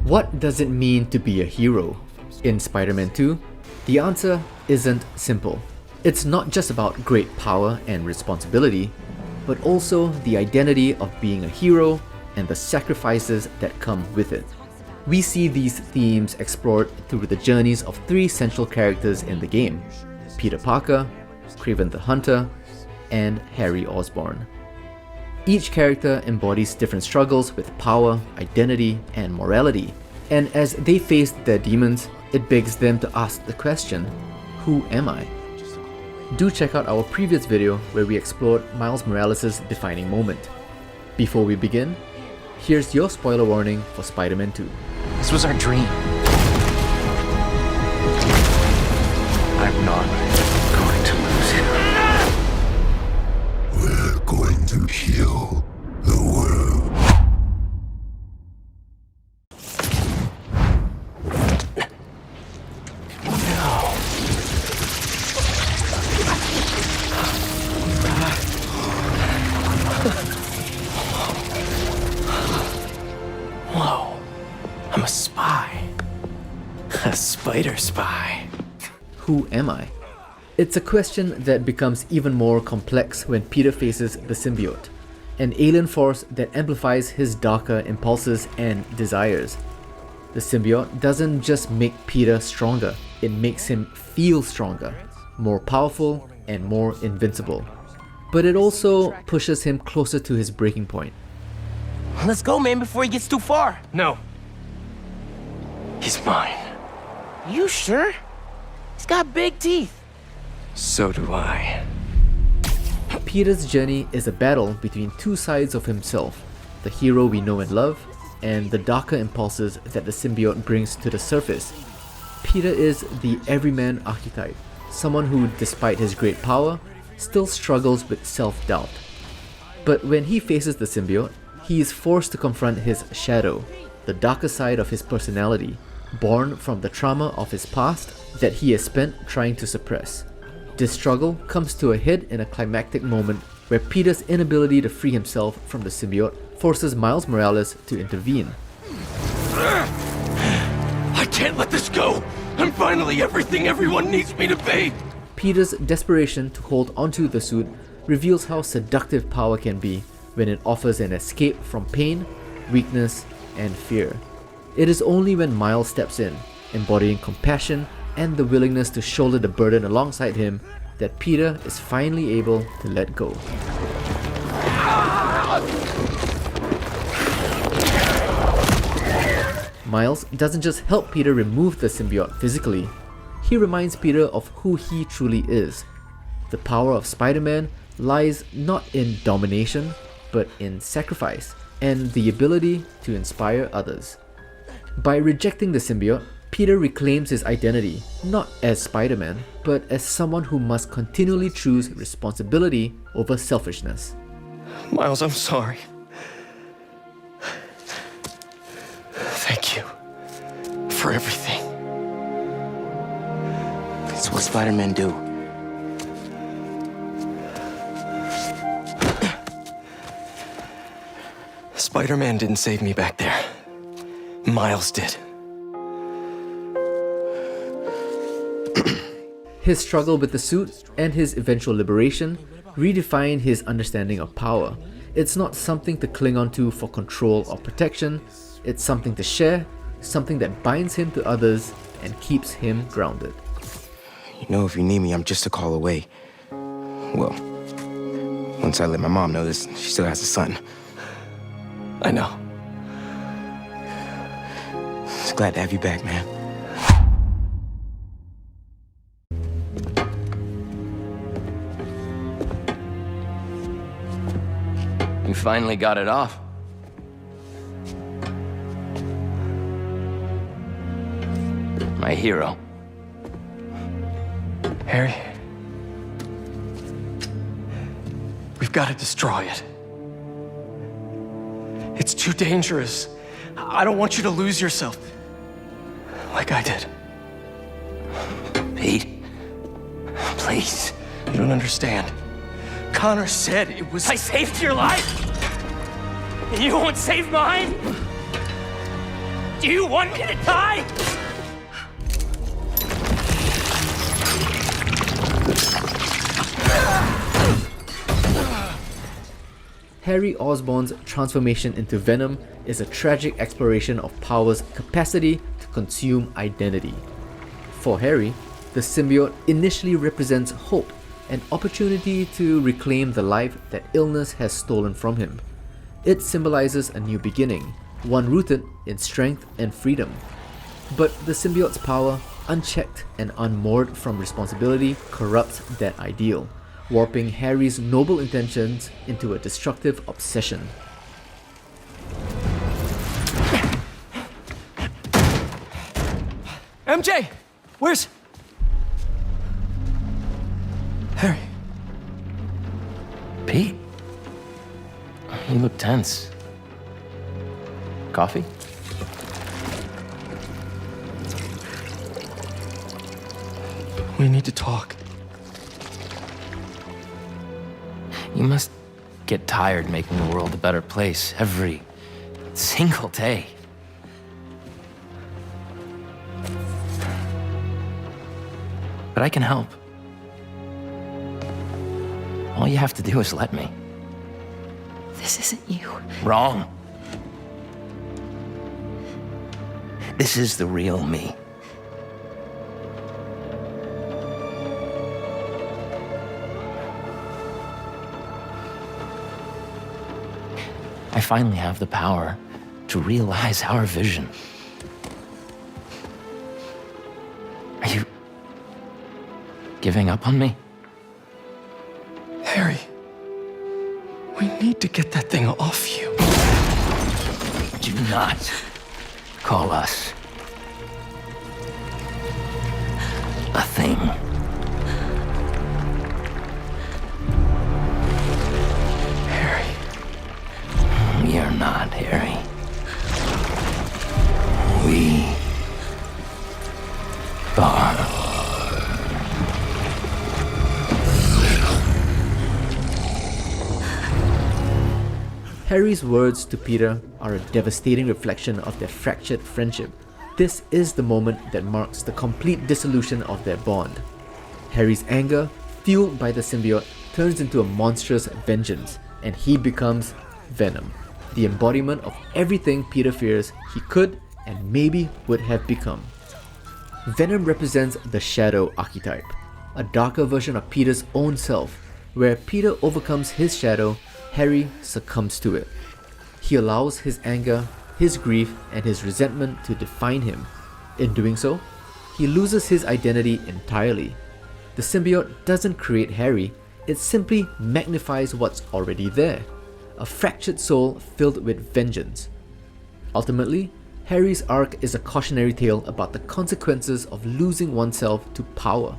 What does it mean to be a hero? In Spider-Man 2, the answer isn't simple. It's not just about great power and responsibility, but also the identity of being a hero and the sacrifices that come with it. We see these themes explored through the journeys of three central characters in the game: Peter Parker, Kraven the Hunter, and Harry Osborn. Each character embodies different struggles with power, identity, and morality, and as they face their demons, it begs them to ask the question, who am I? Do check out our previous video where we explored Miles Morales' defining moment. Before we begin, here's your spoiler warning for Spider-Man 2. This was our dream. I'm not going to lose him. We're going to heal the world. Whoa, I'm a spy. A spider spy. Who am I? It's a question that becomes even more complex when Peter faces the symbiote, an alien force that amplifies his darker impulses and desires. The symbiote doesn't just make Peter stronger, it makes him feel stronger, more powerful, and more invincible. But it also pushes him closer to his breaking point. Let's go, man, before he gets too far. No. He's mine. You sure? He's got big teeth. So do I. Peter's journey is a battle between two sides of himself, the hero we know and love, and the darker impulses that the symbiote brings to the surface. Peter is the everyman archetype, someone who, despite his great power, still struggles with self-doubt. But when he faces the symbiote, he is forced to confront his shadow, the darker side of his personality, born from the trauma of his past that he has spent trying to suppress. This struggle comes to a head in a climactic moment where Peter's inability to free himself from the symbiote forces Miles Morales to intervene. I can't let this go. I'm finally everything everyone needs me to be. Peter's desperation to hold onto the suit reveals how seductive power can be when it offers an escape from pain, weakness, and fear. It is only when Miles steps in, embodying compassion and the willingness to shoulder the burden alongside him, that Peter is finally able to let go. Miles doesn't just help Peter remove the symbiote physically, he reminds Peter of who he truly is. The power of Spider-Man lies not in domination, but in sacrifice and the ability to inspire others. By rejecting the symbiote, Peter reclaims his identity, not as Spider-Man, but as someone who must continually choose responsibility over selfishness. Miles, I'm sorry. Thank you for everything. It's what Spider-Men do. Spider-Man didn't save me back there. Miles did. His struggle with the suit and his eventual liberation redefine his understanding of power. It's not something to cling onto for control or protection, it's something to share, something that binds him to others and keeps him grounded. You know, if you need me, I'm just a call away. Well, once I let my mom know this, she still has a son. I know. Just glad to have you back, man. You finally got it off. My hero. Harry. We've got to destroy it. It's too dangerous. I don't want you to lose yourself. Like I did. Pete, please. You don't understand. Connor said it was... I saved your life? And you won't save mine? Do you want me to die? Harry Osborn's transformation into Venom is a tragic exploration of power's capacity to consume identity. For Harry, the symbiote initially represents hope, an opportunity to reclaim the life that illness has stolen from him. It symbolizes a new beginning, one rooted in strength and freedom. But the symbiote's power, unchecked and unmoored from responsibility, corrupts that ideal, warping Harry's noble intentions into a destructive obsession. MJ! Where's... Harry? Pete? You look tense. Coffee? We need to talk. You must get tired making the world a better place every single day. But I can help. All you have to do is let me. This isn't you. Wrong. This is the real me. I finally have the power to realize our vision. Are you giving up on me? Harry, we need to get that thing off you. Do not call us a thing. Harry. We are not, Harry. We are. Harry's words to Peter are a devastating reflection of their fractured friendship. This is the moment that marks the complete dissolution of their bond. Harry's anger, fueled by the symbiote, turns into a monstrous vengeance, and he becomes Venom, the embodiment of everything Peter fears he could and maybe would have become. Venom represents the shadow archetype, a darker version of Peter's own self, where Peter overcomes his shadow, Harry succumbs to it. He allows his anger, his grief, and his resentment to define him. In doing so, he loses his identity entirely. The symbiote doesn't create Harry, it simply magnifies what's already there, a fractured soul filled with vengeance. Ultimately, Harry's arc is a cautionary tale about the consequences of losing oneself to power.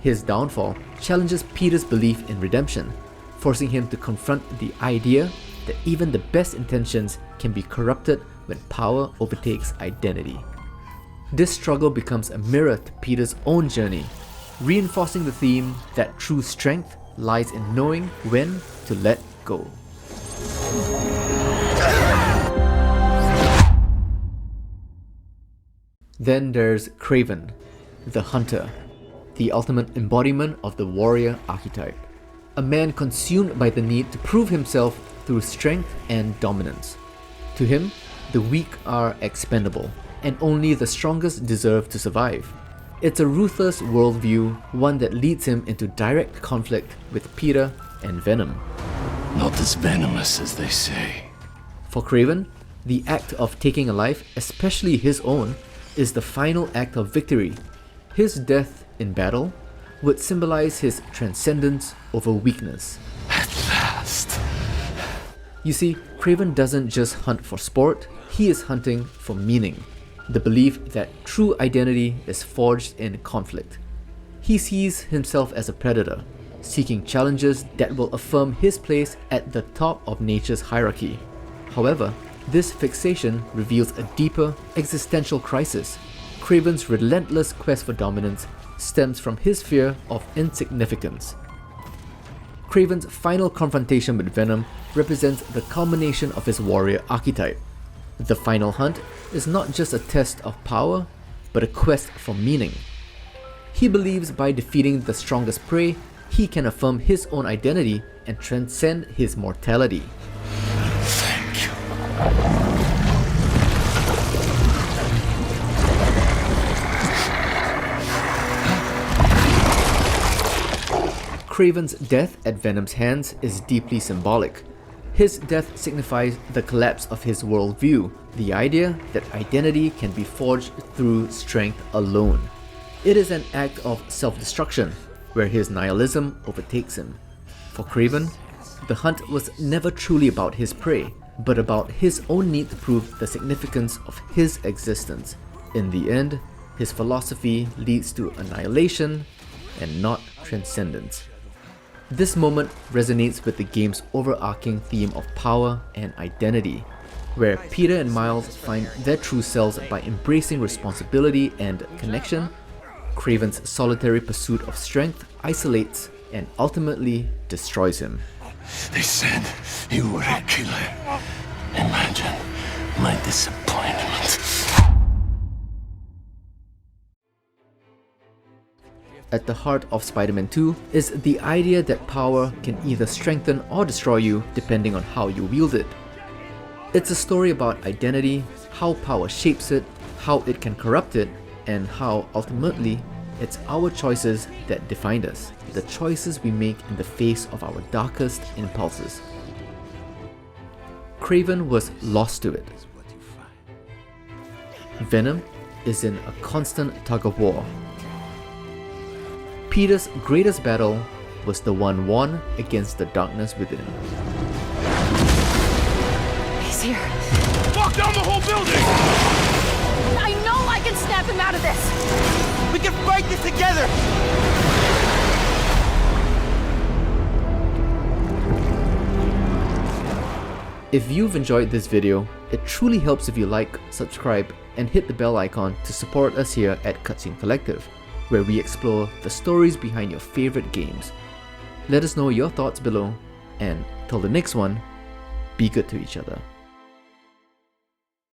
His downfall challenges Peter's belief in redemption, forcing him to confront the idea that even the best intentions can be corrupted when power overtakes identity. This struggle becomes a mirror to Peter's own journey, reinforcing the theme that true strength lies in knowing when to let go. Then there's Kraven, the hunter, the ultimate embodiment of the warrior archetype. A man consumed by the need to prove himself through strength and dominance. To him, the weak are expendable, and only the strongest deserve to survive. It's a ruthless worldview, one that leads him into direct conflict with Peter and Venom. Not as venomous as they say. For Kraven, the act of taking a life, especially his own, is the final act of victory. His death in battle would symbolize his transcendence over weakness. At last. You see, Kraven doesn't just hunt for sport, he is hunting for meaning. The belief that true identity is forged in conflict. He sees himself as a predator, seeking challenges that will affirm his place at the top of nature's hierarchy. However, this fixation reveals a deeper existential crisis. Kraven's relentless quest for dominance stems from his fear of insignificance. Kraven's final confrontation with Venom represents the culmination of his warrior archetype. The final hunt is not just a test of power, but a quest for meaning. He believes by defeating the strongest prey, he can affirm his own identity and transcend his mortality. Thank you. Kraven's death at Venom's hands is deeply symbolic. His death signifies the collapse of his worldview, the idea that identity can be forged through strength alone. It is an act of self-destruction, where his nihilism overtakes him. For Kraven, the hunt was never truly about his prey, but about his own need to prove the significance of his existence. In the end, his philosophy leads to annihilation and not transcendence. This moment resonates with the game's overarching theme of power and identity, where Peter and Miles find their true selves by embracing responsibility and connection. Kraven's solitary pursuit of strength isolates and ultimately destroys him. They said you were a killer. Imagine my disappointment. At the heart of Spider-Man 2 is the idea that power can either strengthen or destroy you depending on how you wield it. It's a story about identity, how power shapes it, how it can corrupt it, and how ultimately it's our choices that define us, the choices we make in the face of our darkest impulses. Kraven was lost to it. Venom is in a constant tug of war. Peter's greatest battle was the one won against the darkness within. He's here. Walk down the whole building! I know I can snap him out of this! We can fight this together! If you've enjoyed this video, it truly helps if you like, subscribe, and hit the bell icon to support us here at Cutscene Collective, where we explore the stories behind your favorite games. Let us know your thoughts below, and till the next one, be good to each other.